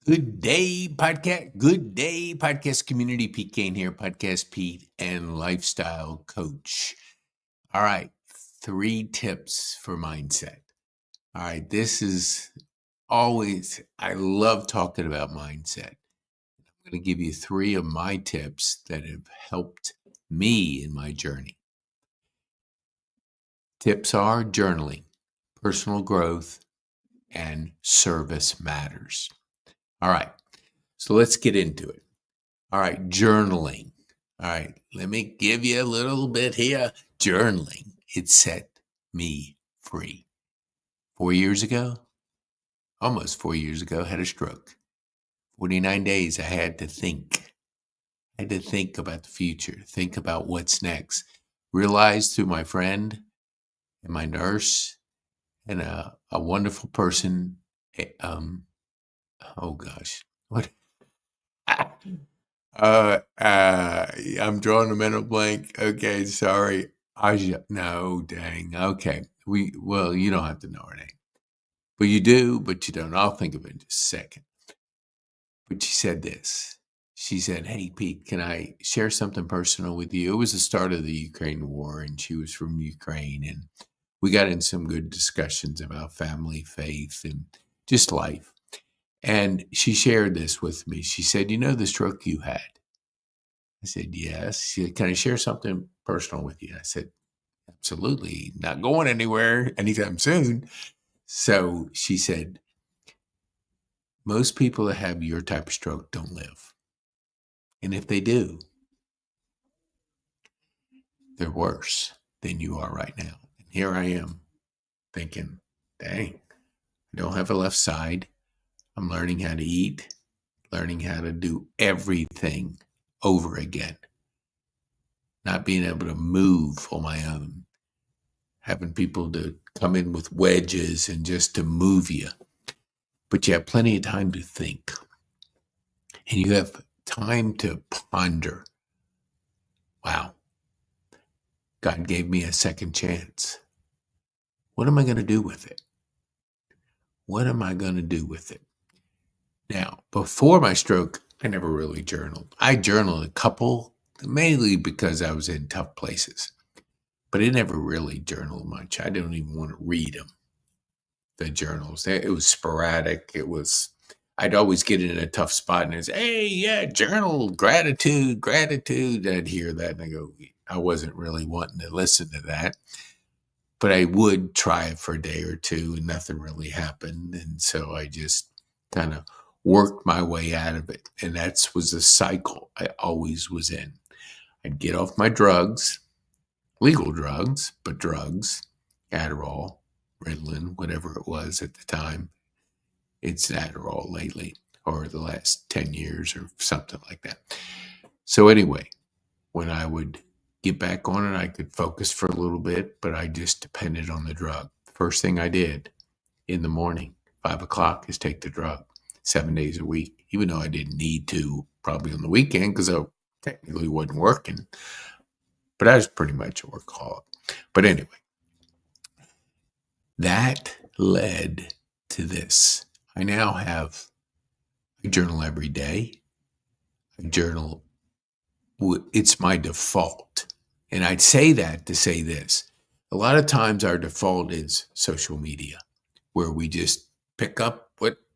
Good day, podcast. Good day, podcast community. Pete Kane here, Podcast Pete and lifestyle coach. All right, 3 tips for mindset. All right, this is I love talking about mindset. I'm going to give you 3 of my tips that have helped me in my journey. Tips are journaling, personal growth, and service matters. All right, so let's get into it. All right, journaling. All right, let me give you a little bit here. Journaling, it set me free. 4 years ago, almost 4 years ago, I had a stroke. 49 days I had to think. I had to think about the future, think about what's next. Realized through my friend and my nurse and a wonderful person, oh gosh, what? I'm drawing a mental blank. Okay, sorry. Aja, no, dang. Okay, well, you don't have to know her name, but you do, but you don't. I'll think of it in just a second. But she said this. She said, "Hey, Pete, can I share something personal with you?" It was the start of the Ukraine war, and she was from Ukraine, and we got in some good discussions about family, faith, and just life. And she shared this with me. She said, "You know the stroke you had?" I said, "Yes." She said, "Can I share something personal with you?" I said, "Absolutely. Not going anywhere anytime soon." So she said, "Most people that have your type of stroke don't live. And if they do, they're worse than you are right now." And here I am thinking, dang, I don't have a left side. I'm learning how to eat, learning how to do everything over again, not being able to move on my own, having people to come in with wedges and just to move you. But you have plenty of time to think, and you have time to ponder. Wow, God gave me a second chance. What am I going to do with it? What am I going to do with it? Now, before my stroke, I never really journaled. I journaled a couple, mainly because I was in tough places, but I never really journaled much. I don't even want to read them, the journals. It was sporadic. I'd always get in a tough spot and it's, hey, yeah, journal, gratitude, gratitude. I'd hear that and I go, I wasn't really wanting to listen to that, but I would try it for a day or two and nothing really happened. And so I just kind of worked my way out of it. And that was a cycle I always was in. I'd get off my drugs, legal drugs, but drugs, Adderall, Ritalin, whatever it was at the time. It's Adderall lately, or the last 10 years or something like that. So anyway, when I would get back on it, I could focus for a little bit, but I just depended on the drug. First thing I did in the morning, 5 o'clock, is take the drug 7 days a week, even though I didn't need to probably on the weekend because I technically wasn't working, but I was pretty much a workaholic. But anyway, that led to this. I now have a journal every day. A journal, it's my default. And I'd say that to say this. A lot of times our default is social media, where we just pick up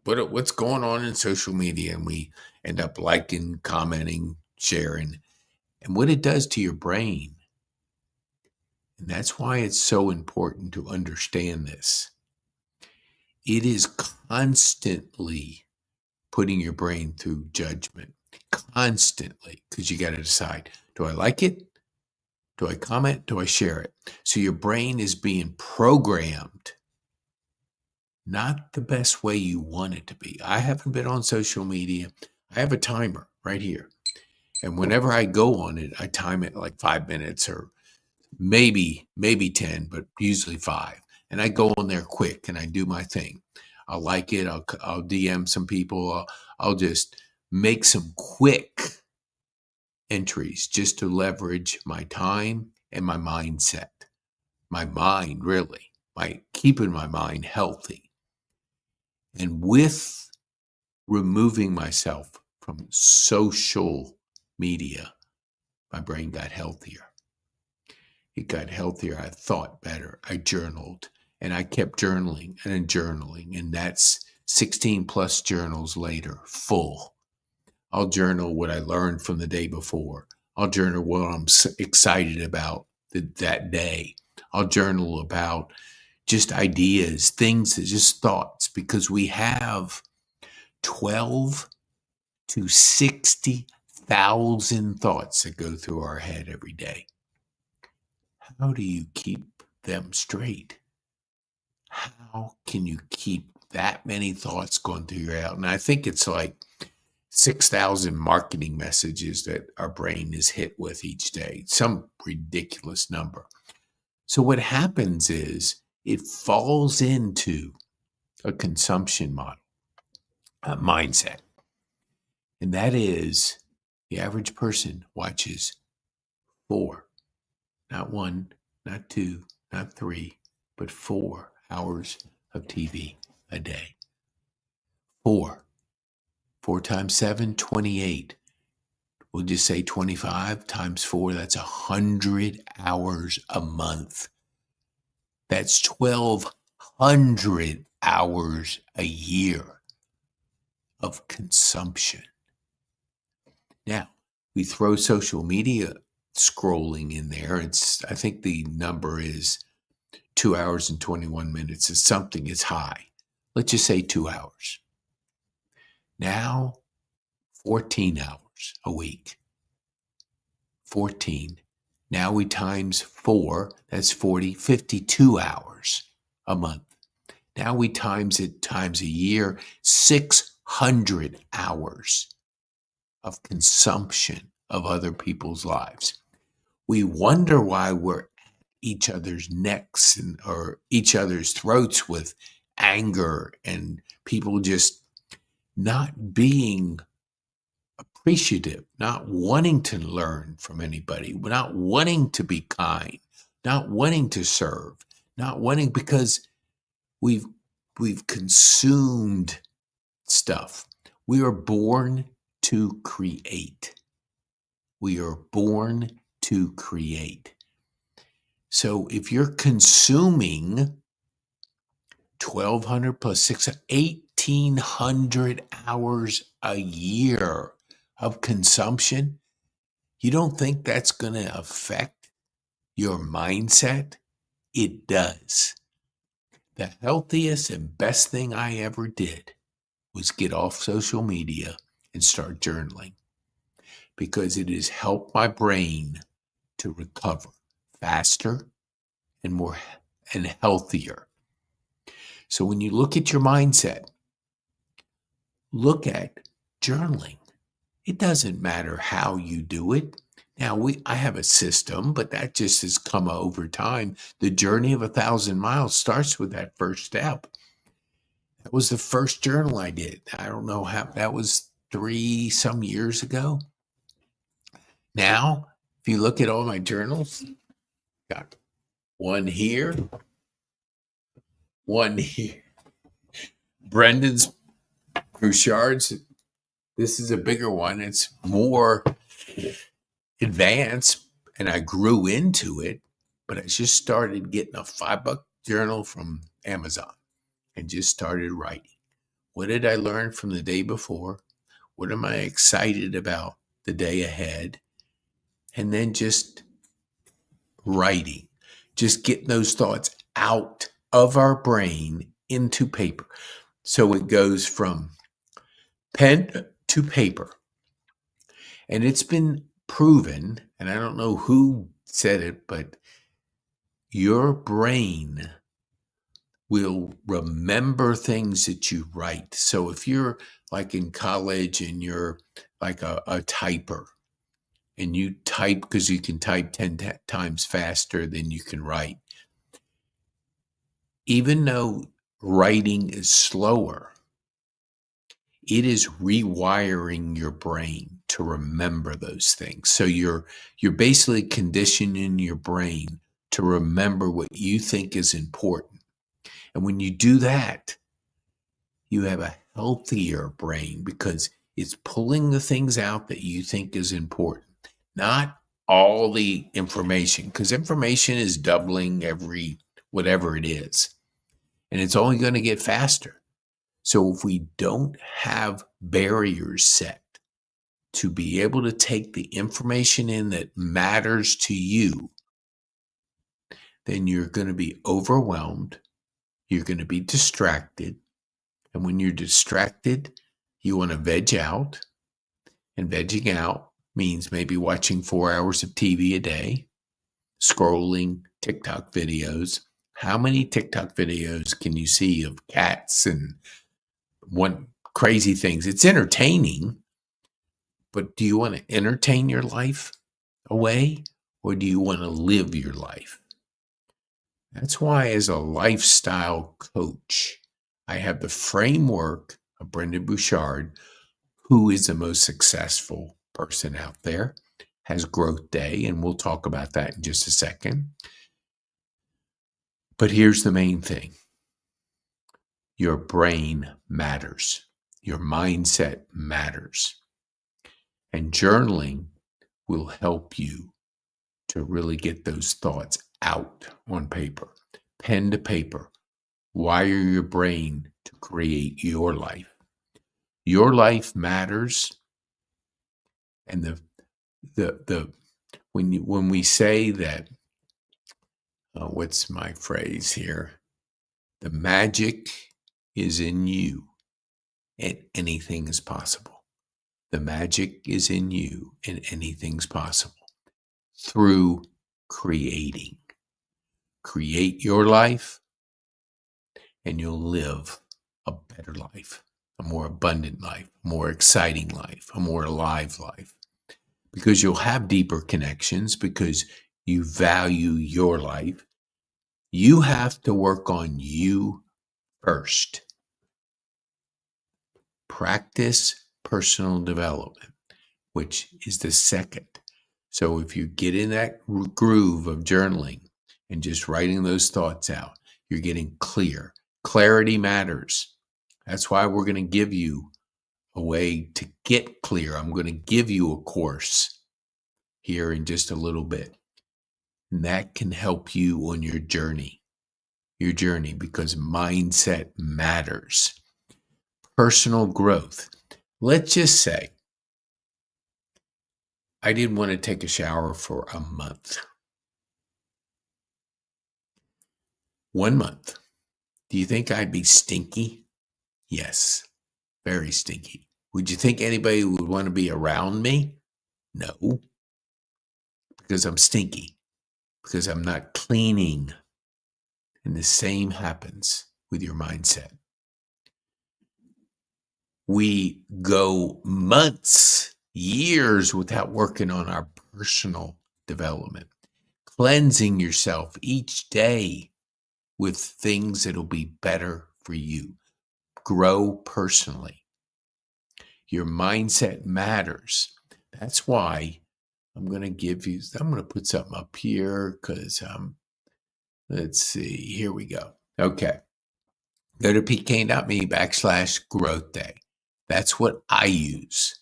what's going on in social media and we end up liking, commenting, sharing, and what it does to your brain. And that's why it's so important to understand this. It is constantly putting your brain through judgment, constantly, because you got to decide, do I like it? Do I comment? Do I share it? So your brain is being programmed, not the best way you want it to be. I haven't been on social media. I have a timer right here. And whenever I go on it, I time it like 5 minutes or maybe 10, but usually 5. And I go on there quick and I do my thing. I'll like it. I'll DM some people. I'll just make some quick entries just to leverage my time and my mindset. My mind, really, keeping my mind healthy. And with removing myself from social media, my brain got healthier. It got healthier. I thought better. I journaled, and I kept journaling and journaling. And that's 16 plus journals later, full. I'll journal what I learned from the day before. I'll journal what I'm excited about that day. I'll journal about just ideas, things, just thoughts, because we have 12 to 60,000 thoughts that go through our head every day. How do you keep them straight? How can you keep that many thoughts going through your head? And I think it's like 6,000 marketing messages that our brain is hit with each day, some ridiculous number. So what happens is it falls into a consumption model, a mindset. And that is the average person watches 4, not 1, not 2, not 3, but 4 hours of TV a day. 4. 4 times 7, 28. We'll just say 25 times 4, that's 100 hours a month. That's 1,200 hours a year of consumption. Now, we throw social media scrolling in there. I think the number is 2 hours and 21 minutes. It's something, it's high. Let's just say 2 hours. Now, 14 hours a week. 14. Now we times 4, that's 40, 52 hours a month. Now we times it times a year, 600 hours of consumption of other people's lives. We wonder why we're at each other's necks or each other's throats with anger and people just not being appreciative, not wanting to learn from anybody, not wanting to be kind, not wanting to serve, not wanting, because we've consumed stuff. We are born to create. We are born to create. So if you're consuming 1,200 plus 600, 1,800 hours a year of consumption, you don't think that's going to affect your mindset? It does. The healthiest and best thing I ever did was get off social media and start journaling, because it has helped my brain to recover faster and more and healthier. So when you look at your mindset, look at journaling. It doesn't matter how you do it. Now, I have a system, but that just has come over time. The journey of 1,000 miles starts with that first step. That was the first journal I did. I don't know how, that was 3 some years ago. Now, if you look at all my journals, got one here, one here. Brendan's Bouchard's, this is a bigger one. It's more advanced, and I grew into it, but I just started getting a $5 journal from Amazon and just started writing. What did I learn from the day before? What am I excited about the day ahead? And then just writing, just getting those thoughts out of our brain into paper. So it goes from pen to paper. And it's been proven, and I don't know who said it, but your brain will remember things that you write. So if you're like in college and you're like a typer, and you type because you can type 10 times faster than you can write, even though writing is slower, it is rewiring your brain to remember those things. So you're basically conditioning your brain to remember what you think is important. And when you do that, you have a healthier brain because it's pulling the things out that you think is important, not all the information, because information is doubling every whatever it is, and it's only going to get faster. So if we don't have barriers set to be able to take the information in that matters to you, then you're going to be overwhelmed. You're going to be distracted. And when you're distracted, you want to veg out. And vegging out means maybe watching 4 hours of TV a day, scrolling TikTok videos. How many TikTok videos can you see of cats and crazy things? It's entertaining, but do you want to entertain your life away, or do you want to live your life? That's why, as a lifestyle coach, I have the framework of Brendon Burchard, who is the most successful person out there, has Growth Day, and we'll talk about that in just a second. But here's the main thing. Your brain matters. Your mindset matters. And journaling will help you to really get those thoughts out on paper, pen to paper. Wire your brain to create your life. Your life matters. And when we say that, what's my phrase here? The magic is in you, and anything is possible. The magic is in you, and anything's possible through creating. Create your life, and you'll live a better life, a more abundant life, a more exciting life, a more alive life. Because you'll have deeper connections, because you value your life. You have to work on you first. Practice personal development, which is the second. So if you get in that groove of journaling and just writing those thoughts out, you're getting clear. Clarity matters. That's why we're going to give you a way to get clear. I'm going to give you a course here in just a little bit. And that can help you on your journey, because mindset matters. Personal growth. Let's just say I didn't want to take a shower for a month. 1 month. Do you think I'd be stinky? Yes, very stinky. Would you think anybody would want to be around me? No, because I'm stinky, because I'm not cleaning. And the same happens with your mindset. We go months, years without working on our personal development, cleansing yourself each day with things that'll be better for you. Grow personally. Your mindset matters. That's why I'm going to put something up here because, let's see, here we go. Okay. Go to pkane.me/growth day. That's what I use.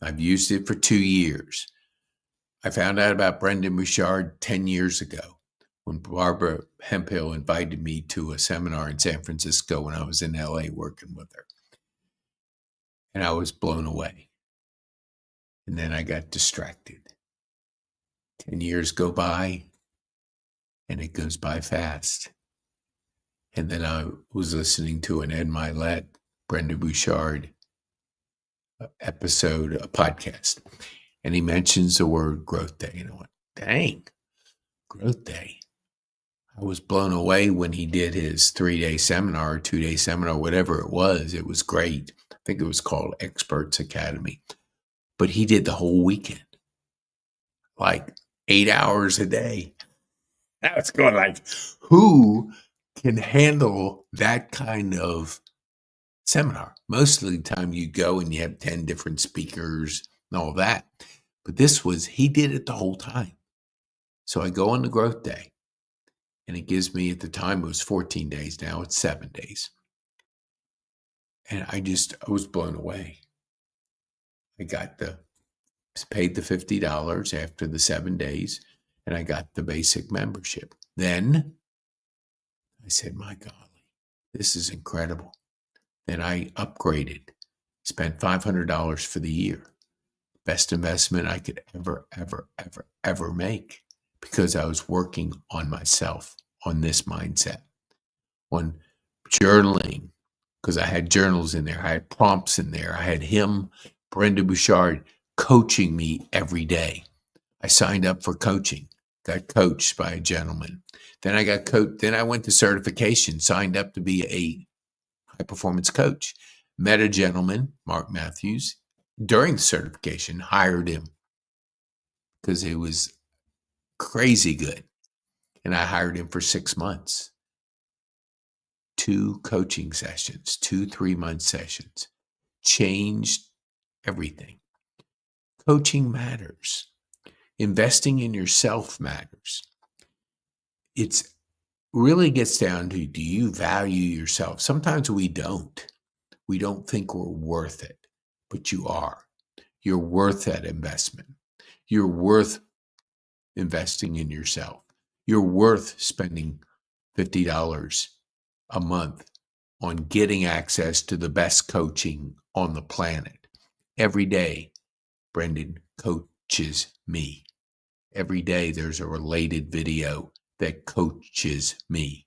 I've used it for 2 years. I found out about Brendon Burchard 10 years ago when Barbara Hemphill invited me to a seminar in San Francisco when I was in LA working with her. And I was blown away. And then I got distracted. 10 years go by, and it goes by fast. And then I was listening to an Ed Milet, Brendon Burchard episode, a podcast. And he mentions the word Growth Day. And I went, dang, Growth Day. I was blown away when he did his 3-day seminar, 2-day seminar, whatever it was. It was great. I think it was called Experts Academy. But he did the whole weekend, like 8 hours a day. I was going like, who can handle that kind of seminar? Most of the time you go and you have 10 different speakers and all that. But he did it the whole time. So I go on the Growth Day. And it gives me, at the time, it was 14 days. Now it's 7 days. And I was blown away. I paid the $50 after the 7 days, and I got the basic membership. Then I said, my golly, this is incredible. Then I upgraded, spent $500 for the year. Best investment I could ever make, because I was working on myself, on this mindset, on journaling, because I had journals in there. I had prompts in there. I had him, Brendon Burchard, coaching me every day. I signed up for coaching, got coached by a gentleman. Then I got coached. Then I went to certification, signed up to be a high performance coach. Met a gentleman, Mark Matthews, during certification, hired him because he was crazy good. And I hired him for 6 months. 2 coaching sessions, 2 3-month sessions, changed everything. Coaching matters. Investing in yourself matters. It's really gets down to, do you value yourself? Sometimes we don't. We don't think we're worth it, but you are. You're worth that investment. You're worth investing in yourself. You're worth spending $50 a month on getting access to the best coaching on the planet. Every day, Brendon coaches me. Every day, there's a related video that coaches me.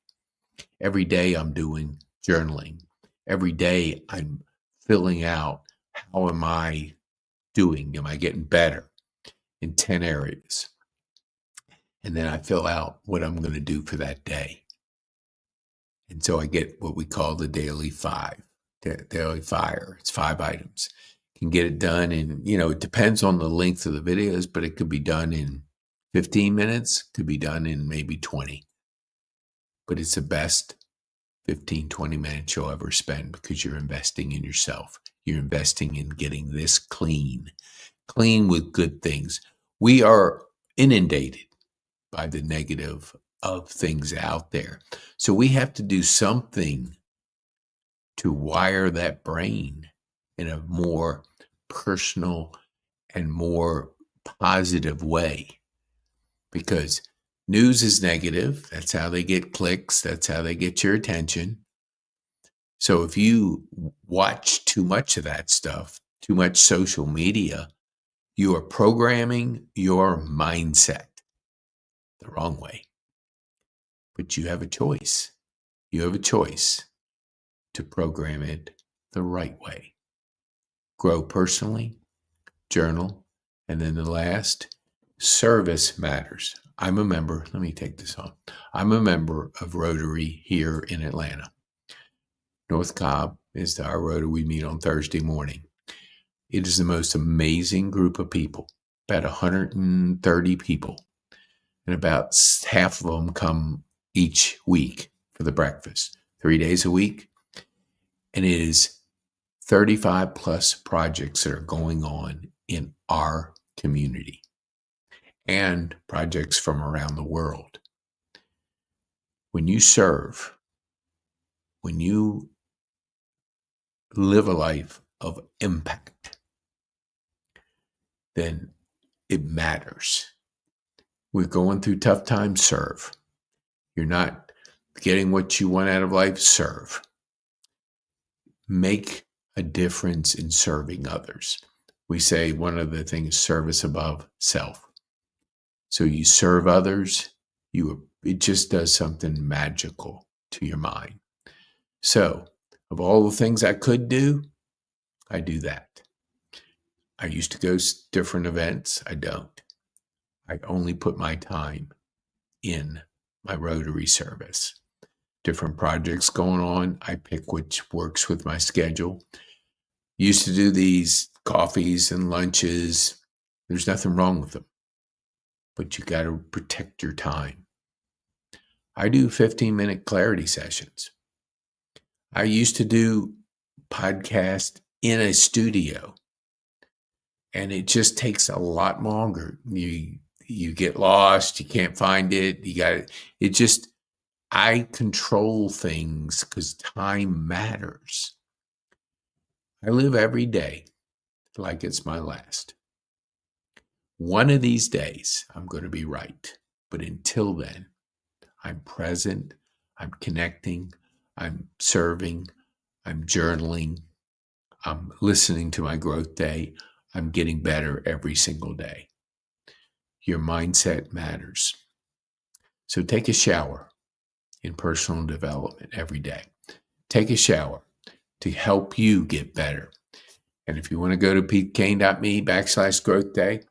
Every day, I'm doing journaling. Every day, I'm filling out, how am I doing? Am I getting better in 10 areas? And then I fill out what I'm going to do for that day. And so I get what we call the daily fire. It's 5 items. Can get it done in, it depends on the length of the videos, but it could be done in 15 minutes, could be done in maybe 20. But it's the best 15, 20 minutes you'll ever spend, because you're investing in yourself. You're investing in getting this clean with good things. We are inundated by the negative of things out there. So we have to do something to wire that brain in a more personal and more positive way, because news is negative. That's how they get clicks. That's how they get your attention. So if you watch too much of that stuff, too much social media, you are programming your mindset the wrong way. But you have a choice. You have a choice to program it the right way. Grow personally, journal, and then the last, service matters. I'm a member. Let me take this on. I'm a member of Rotary here in Atlanta. North Cobb is our Rotary. We meet on Thursday morning. It is the most amazing group of people, about 130 people. And about half of them come each week for the breakfast, 3 days a week. And it is 35 plus projects that are going on in our community, and projects from around the world. When you serve, when you live a life of impact, then it matters. We're going through tough times, serve. You're not getting what you want out of life, serve. Make a difference in serving others. We say one of the things, service above self. So you serve others, it just does something magical to your mind. So of all the things I could do, I do that. I used to go to different events. I don't. I only put my time in my Rotary service. Different projects going on. I pick which works with my schedule. Used to do these coffees and lunches. There's nothing wrong with them, but you got to protect your time. I do 15-minute clarity sessions. I used to do podcast in a studio, and it just takes a lot longer. You get lost, you can't find it. I control things because time matters. I live every day like it's my last. One of these days, I'm going to be right. But until then, I'm present, I'm connecting, I'm serving, I'm journaling, I'm listening to my growth day, I'm getting better every single day. Your mindset matters. So take a shower in personal development every day. Take a shower to help you get better. And if you want to go to petekane.me/growth day,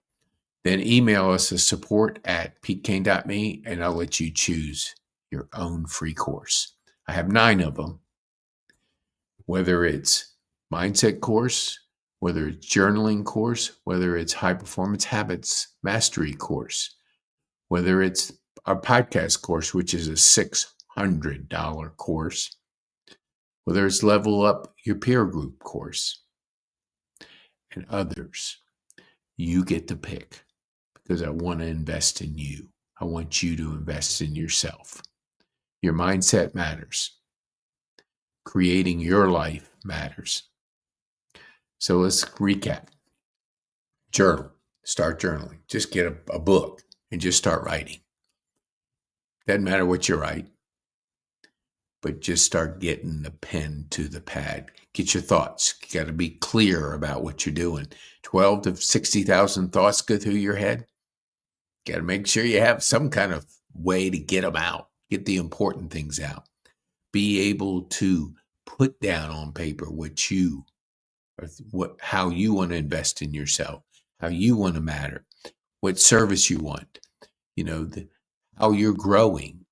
then email us at support@petekane.me and I'll let you choose your own free course. I have 9 of them, whether it's mindset course, whether it's journaling course, whether it's high performance habits mastery course, whether it's our podcast course, which is a $600 course, whether it's level up your peer group course and others. You get to pick because I want to invest in you. I want you to invest in yourself. Your mindset matters. Creating your life matters. So let's recap. Journal. Start journaling. Just get a book and just start writing. Doesn't matter what you write, but just start getting the pen to the pad. Get your thoughts. You got to be clear about what you're doing. 12 to 60,000 thoughts go through your head. Got to make sure you have some kind of way to get them out. Get the important things out. Be able to put down on paper how you want to invest in yourself, how you want to matter, what service you want, how you're growing.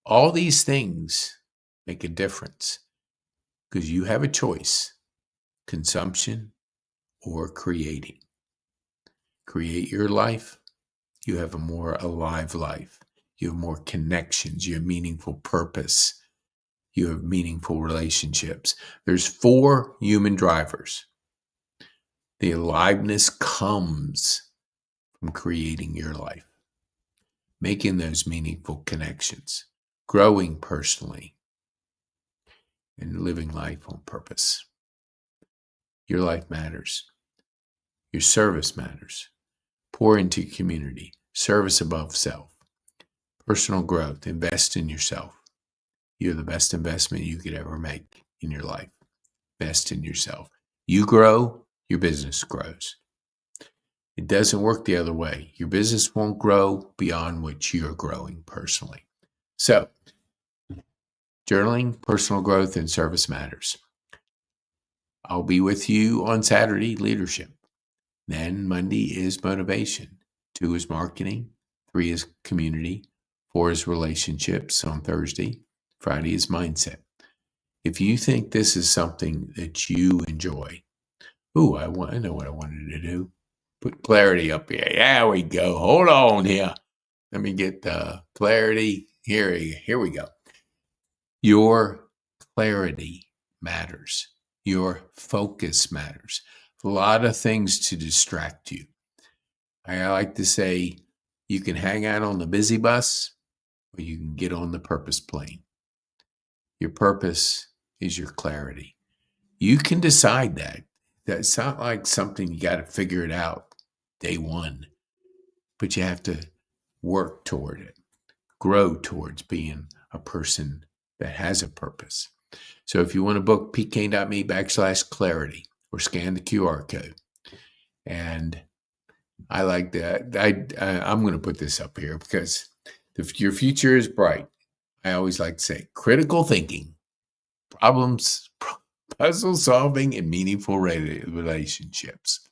All these things make a difference because you have a choice, consumption or creating. Create your life. You have a more alive life. You have more connections. You have meaningful purpose. You have meaningful relationships. There's 4 human drivers. The aliveness comes from creating your life, making those meaningful connections, growing personally, and living life on purpose. Your life matters. Your service matters. Pour into your community. Service above self. Personal growth. Invest in yourself. You're the best investment you could ever make in your life. Invest in yourself. You grow, your business grows. It doesn't work the other way. Your business won't grow beyond what you're growing personally. So, journaling, personal growth, and service matters. I'll be with you on Saturday, leadership. Then Monday is motivation. 2 is marketing. 3 is community. 4 is relationships on Thursday. Friday is mindset. If you think this is something that you enjoy, I know what I wanted to do. Put clarity up here. There we go. Hold on here. Let me get the clarity. Here we go. Your clarity matters. Your focus matters. A lot of things to distract you. I like to say you can hang out on the busy bus or you can get on the purpose plane. Your purpose is your clarity. You can decide that. That's not like something you got to figure it out day one, but you have to work toward it, grow towards being a person that has a purpose. So if you want to book petekane.me/clarity or scan the QR code. And I like that. I'm going to put this up here because your future is bright. I always like to say critical thinking, problems, puzzle solving, and meaningful relationships.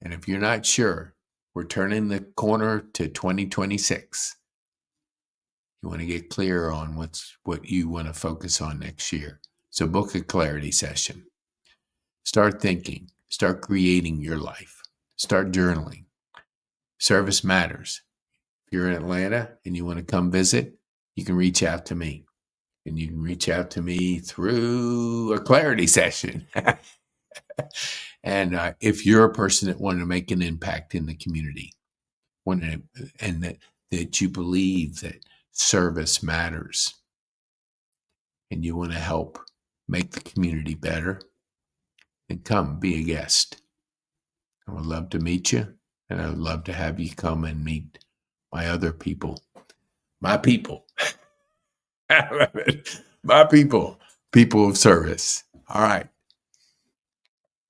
And if you're not sure, we're turning the corner to 2026. You want to get clear on what you want to focus on next year. So book a clarity session. Start thinking. Start creating your life. Start journaling. Service matters. If you're in Atlanta and you want to come visit, you can reach out to me. And you can reach out to me through a clarity session. And if you're a person that wants to make an impact in the community, and that you believe that service matters, and you want to help make the community better, and come be a guest. I would love to meet you, and I would love to have you come and meet my other people. My people. My people. People of service. All right.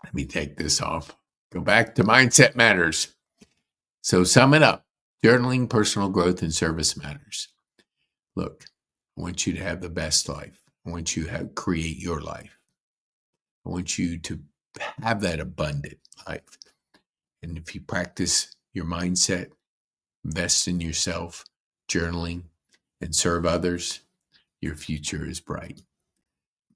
Let me take this off. Go back to Mindset Matters. So sum it up. Journaling, personal growth, and service matters. Look, I want you to have the best life. I want you to create your life. I want you to have that abundant life. And if you practice your mindset, invest in yourself, journaling, and serve others, your future is bright.